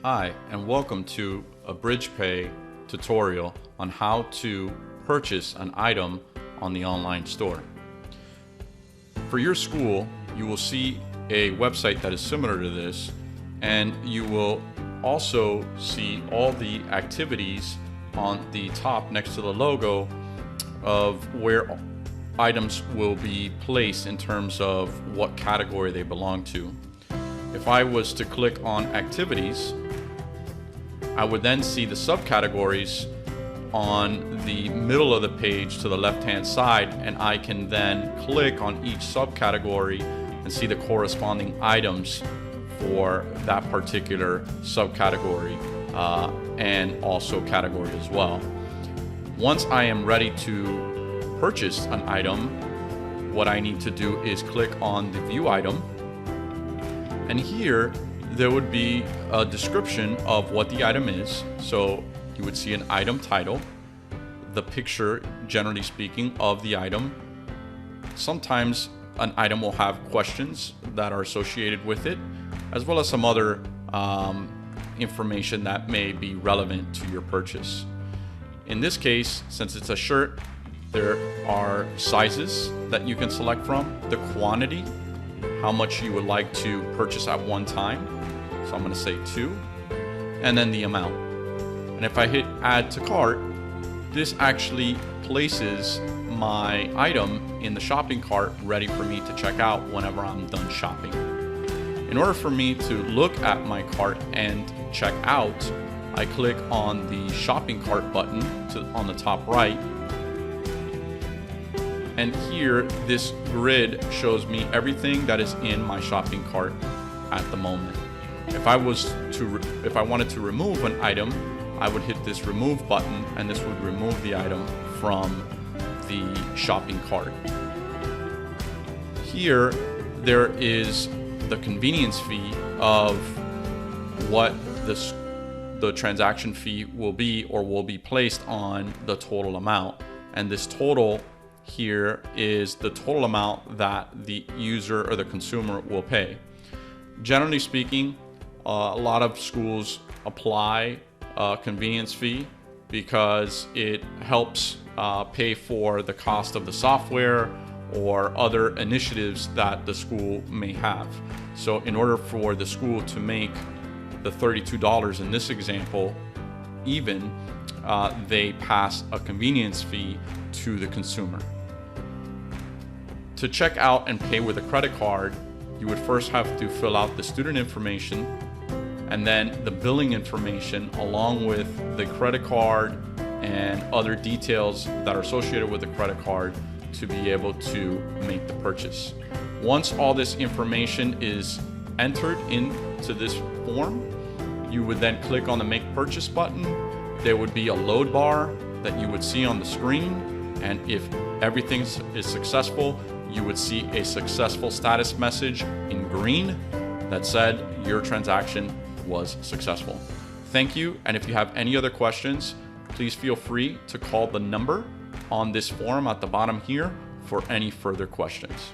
Hi, and welcome to a BridgePay tutorial on how to purchase an item on the online store. For your school, you will see a website that is similar to this, and you will also see all the activities on the top next to the logo of where items will be placed in terms of what category they belong to. If I was to click on activities, I would then see the subcategories on the middle of the page to the left-hand side, and I can then click on each subcategory and see the corresponding items for that particular subcategory and also category as well. Once I am ready to purchase an item, what I need to do is click on the view item, and here there would be a description of what the item is. So you would see an item title, the picture, generally speaking, of the item. Sometimes an item will have questions that are associated with it, as well as some other information that may be relevant to your purchase. In this case, since it's a shirt, there are sizes that you can select from, the quantity, how much you would like to purchase at one time. So I'm going to say 2, and then the amount. And if I hit add to cart, this actually places my item in the shopping cart ready for me to check out whenever I'm done shopping. In order for me to look at my cart and check out, I click on the shopping cart button on the top right. And here, this grid shows me everything that is in my shopping cart at the moment. If I wanted to remove an item, I would hit this remove button, and this would remove the item from the shopping cart. Here, there is the convenience fee of what the transaction fee will be, or will be placed on the total amount. And this total here is the total amount that the user or the consumer will pay. Generally speaking, a lot of schools apply a convenience fee because it helps pay for the cost of the software or other initiatives that the school may have. So in order for the school to make the $32 in this example even, they pass a convenience fee to the consumer. To check out and pay with a credit card, you would first have to fill out the student information and then the billing information along with the credit card and other details that are associated with the credit card to be able to make the purchase. Once all this information is entered into this form, you would then click on the Make Purchase button. There would be a load bar that you would see on the screen, and if everything is successful, you would see a successful status message in green that said your transaction was successful. Thank you, and if you have any other questions, please feel free to call the number on this form at the bottom here for any further questions.